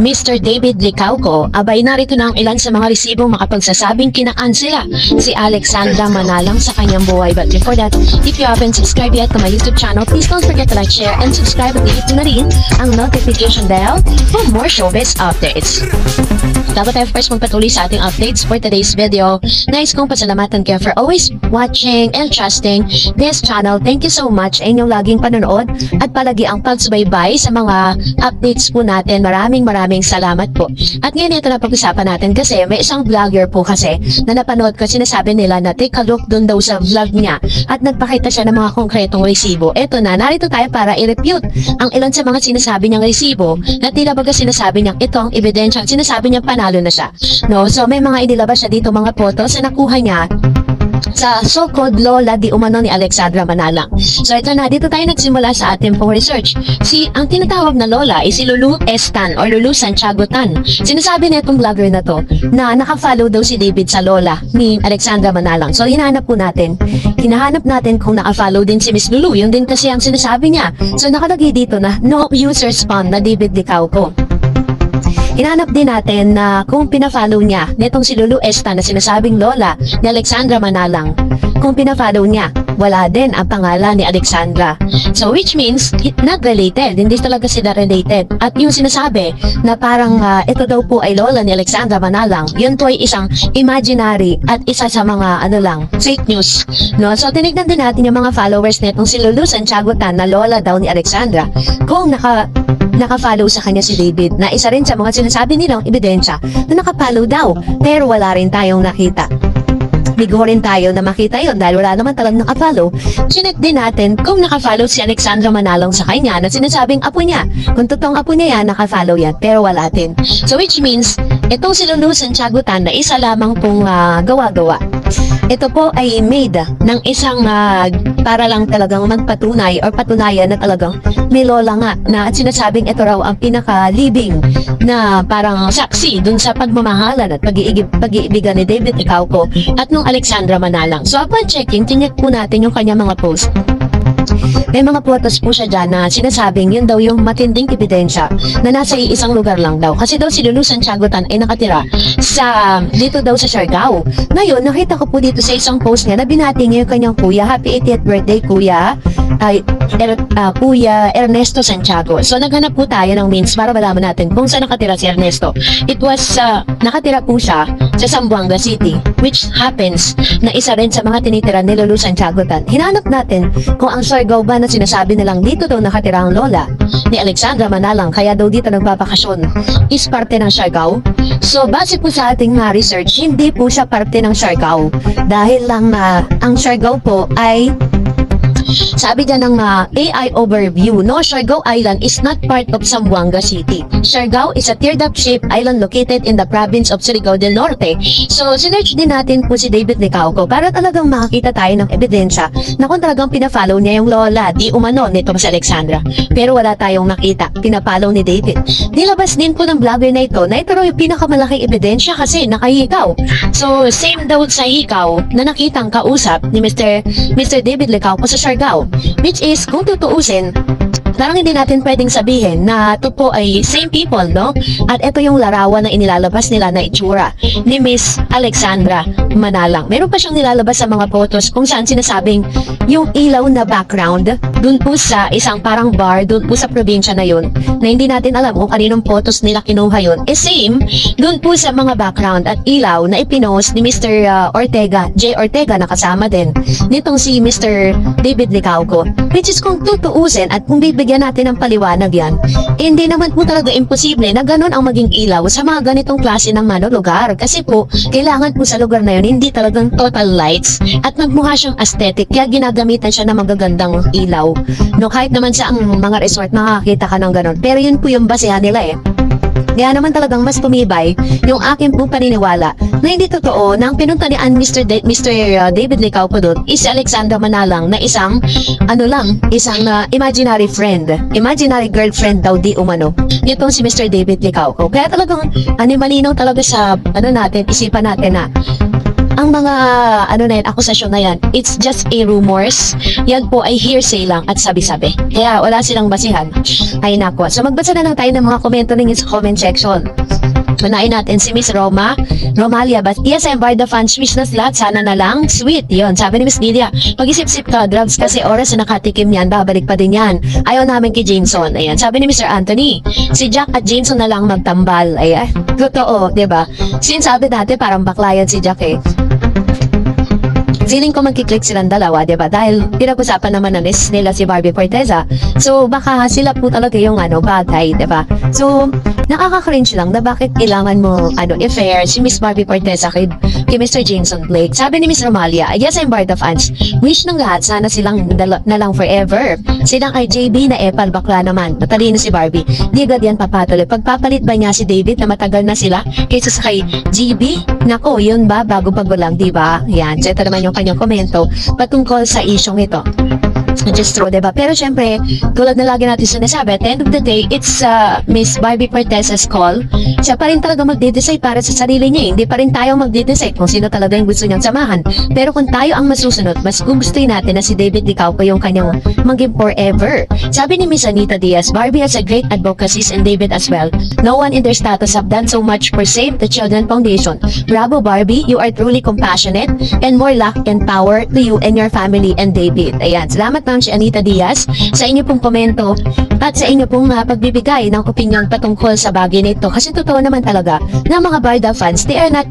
Mr. David Licauco, abay narito na ang ilan sa mga resibong makapagsasabing kinaan sila si Alexandra Manalang sa kanyang buhay. But before that, if you haven't subscribed yet to my YouTube channel, please don't forget to like, share, and subscribe at i-hit na rin ang notification bell for more showbiz updates. Bago tayo first magpatuloy sa ating updates for today's video, nais kong pasalamatan kayo for always watching and trusting this channel. Thank you so much sa inyong laging panonood at palagi ang pagsubaybay sa mga updates po natin. Maraming salamat po. At ngayon ito na pag-usapan natin kasi may isang vlogger po kasi na napanood ko, sinasabi nila na take a look dun daw sa vlog niya at nagpakita siya ng mga konkretong resibo. Ito na, narito tayo para i-refute ang ilan sa mga sinasabi niyang resibo na tila baga sinasabi niyang ito ang ebidensya, sinasabi niyang panalo na siya. No? So may mga inilabas siya dito mga photos na nakuha niya sa so-called lola di umano ni Alexandra Manalang. So ito na, dito tayo nagsimula sa ating pong research. Ang tinatawag na lola ay si Lulu Estan or Lulu Santiago Tan. Sinasabi na itong vlogger na to na nakafollow daw si David sa lola ni Alexandra Manalang. So hinahanap po natin. Hinahanap natin kung nakafollow din si Miss Lulu. Yun din kasi ang sinasabi niya. So nakalagay dito na no user spawn na David Licauco. Hinanap din natin na kung pinafollow niya netong si Lulu Estan na sinasabing lola ni Alexandra Manalang. Kung pinafollow niya, wala din ang pangalan ni Alexandra. So which means, not related. Hindi talaga sila related. At yung sinasabi na parang ito daw po ay lola ni Alexandra Manalang, yun po ay isang imaginary at isa sa mga fake news. No? So tinignan din natin yung mga followers netong si Lulu Santiago Tan na lola daw ni Alexandra. Kung nakafollow sa kanya si David, na isa rin sa mga sinasabi nilang ebidensya na nakafollow daw, pero wala rin tayong nakita. Bigo rin tayo na makita yon dahil wala naman talagang nakafollow. Chinek din natin kung nakafollow si Alexandra Manalang sa kanya na sinasabing apo niya. Kung totoong apo niya yan, nakafollow yan, pero wala din. So which means, itong si Lulu Santiago Tan na isa lamang pong gawa-gawa. Ito po ay made ng isang para lang talagang magpatunay or patunayan na talagang may lola nga na at sinasabing ito raw ang pinaka-living na parang saksi dun sa pagmamahalan at pag-iibigan ni David Licauco at nung Alexandra Manalang. So upon checking, tingnan po natin yung kanya mga post. May mga photos po siya dyan na sinasabing yun daw yung matinding ebidensya na nasa isang lugar lang daw. Kasi daw si Lulu Santiago Tan ay nakatira dito daw sa Siargao. Ngayon, nakita ko po dito sa isang post niya na binati niya yung kanyang kuya. Happy 80th birthday, Kuya Ernesto Santiago. So naghanap po tayo ng means para malaman natin kung saan nakatira si Ernesto. It was, nakatira po siya sa Zamboanga City, which happens na isa rin sa mga tinitira ni Lulu Santiago Tan. Hinanap natin kung ang Siargao ba na sinasabi nilang dito daw nakatira ang lola ni Alexandra Manalang, kaya daw dito nagbabakasyon, is parte ng Siargao. So base po sa ating research, hindi po siya parte ng Siargao dahil lang ang Siargao po ay sabi dyan ng AI overview, no, Siargao Island is not part of Zamboanga City. Siargao is a teardrop-shaped island located in the province of Surigao del Norte. So, sinerch din natin po si David Licauco para talagang makakita tayo ng ebidensya na kung talagang pinafollow niya yung lola, di umano nito si Alexandra. Pero wala tayong nakita, pinafollow ni David. Nilabas din po ng vlogger na ito raw yung pinakamalaking ebidensya kasi nakahikaw. So, same daw sa hikaw na nakitang kausap ni Mr. David Licauco sa Siargao. Which is, kung tutuusin, parang hindi natin pwedeng sabihin na ito po ay same people, no? At ito yung larawan na inilalabas nila na itsura ni Miss Alexandra Manalang. Meron pa siyang nilalabas sa mga photos kung saan sinasabing yung ilaw na background dun po sa isang parang bar dun po sa probinsya na yun na hindi natin alam kung kaninong photos nila kinuha yun. Same dun po sa mga background at ilaw na ipinost ni Mr. Ortega, J. Ortega na kasama din nitong si Mr. David Licauco. Which is kung tutuusin at kung bibigyan natin ng paliwanag yan, hindi naman po talaga imposible na ganun ang maging ilaw sa mga ganitong klase ng lugar. Kasi po, kailangan po sa lugar na yun hindi talagang total lights at magmukha siyang aesthetic kaya ginagamitan siya ng magagandang ilaw. No, kahit naman sa mga resort makakita ka ng ganun. Pero yun po yung basehan nila eh. Kaya naman talagang mas tumibay yung aking pong paniniwala na hindi totoo na ang pinunta ni Mr. David Licauco doon is Alexandra Manalang na isang imaginary friend, imaginary girlfriend daw di umano nitong si Mr. David Licauco. Kaya talagang malinaw talaga sa isipan natin na ang mga akusasyon na yan, it's just a rumors. Yan po ay hearsay lang at sabi-sabi. Kaya wala silang basihan. Ay nako. So magbasa na lang tayo ng mga komento ninyo sa comment section. Unahin natin si Miss Romalia, but ESM Barda fans wish na lahat sana na lang sweet. Yon, sabi ni Miss Lidia, pag-isip-sip ka, drugs kasi oras na nakatikim yan, babalik pa din yan. Ayaw namin kay Jameson. Ayan, sabi ni Mr. Anthony, si Jack at Jameson na lang magtambal. Ayan, totoo, diba? Since sabi dati parang baklayan si Jack eh. Feeling ko magkiklik silang dalawa, diba? Dahil pinag-usapan naman na nila si Barbie Forteza. So, baka sila po talaga yung bagay, diba? So, nakaka-cringe lang na bakit kailangan mo i-fair si Miss Barbie Forteza kay Mr. Jameson Blake. Sabi ni Miss Romalia, yes, I'm Barda fans. Wish ng lahat, sana silang na lang forever. Silang kay JB na epal bakla naman. Matalino si Barbie. Di agad yan papatuloy. Pagpapalit ba niya si David na matagal na sila kaysa sa kay GB? Nako, yun ba? Bago-bago lang, diba? Yan, ito naman yung kanyang komento patungkol sa isyong ito. Just true, diba? Pero syempre, tulad na lagi natin sinasabi, at the end of the day, it's Miss Barbie Forteza's call. Siya pa rin talaga magde-decide para sa sarili niya. Hindi pa rin tayo magde-decide kung sino talaga yung gusto niyang samahan. Pero kung tayo ang masusunod, mas gugustuhin natin na si David Licauco yung kanyang maging forever. Sabi ni Miss Anita Diaz, Barbie has a great advocacies and David as well. No one in their status have done so much for Save the Children Foundation. Bravo Barbie, you are truly compassionate and more luck and power to you and your family and David. Ayan, salamat ma'am si Anita Diaz sa inyo pong komento at sa inyo pong pagbibigay ng opinion patungkol sa bagay nito. Kasi totoo naman talaga na mga Barda fans, they are not,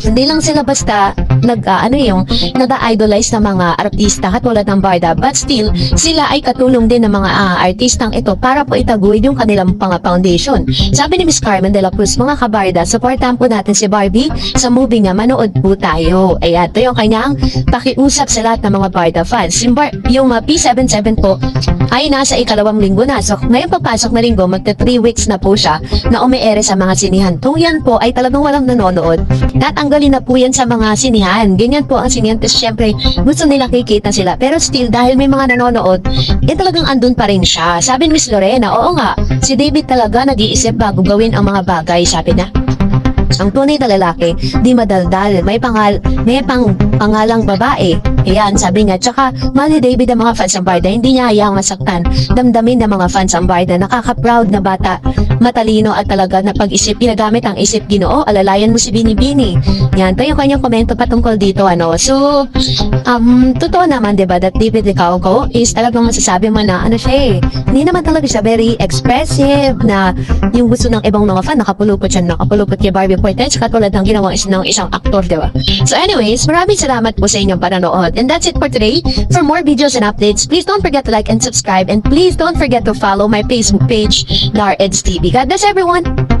hindi lang sila basta nag-idolize ng mga artista katulad ng Barda, but still sila ay katulong din ng mga artistang ito para po itaguhin yung kanilang foundation. Sabi ni Miss Carmen de la Cruz, mga kabarda, supportahan po natin si Barbie sa movie nga Manood po tayo. Ayan, ito yung kanyang pakiusap sa lahat ng mga Barda fans. Yung P77 po ay nasa ikalawang linggo na. So ngayon papasok na linggo, magta 3 weeks na po siya na umiere sa mga sinihan. Kung yan po ay talagang walang nanonood, tatanggalin na po yan sa mga sinihan. Ganyan po ang sinihan. Kasi syempre, gusto nila kikita sila. Pero still, dahil may mga nanonood, talagang andun pa rin siya. Sabi ni Miss Lorena, oo nga, si David talaga nag-iisip bago gawin ang mga bagay. Sabi na, ang tunay na lalaki, di madaldal, may pangalang babae. Ayan, sabi niya. Tsaka, mahal ni David ang mga fans ng Barda, hindi niya hayang masaktan. Damdamin ng mga fans ang Barda, nakaka-proud na bata, matalino at talaga na pag-isip, ginagamit ang isip Ginoo, alalayan mo si Binibini. Yan, ito yung kanyang komento patungkol dito, So, totoo naman, diba, that David Licauco is talagang masasabi mo na, hindi naman talaga siya very expressive na yung gusto ng ibang mga fan, nakapulupot kay Barbie Forteza, katulad ng ginawa ng isang aktor, diba? So anyways, maraming salamat po sa inyong panonood. And that's it for today. For more videos and updates, please don't forget to like and subscribe, and please don't forget to follow my Facebook page, Lar Eds TV. God bless everyone!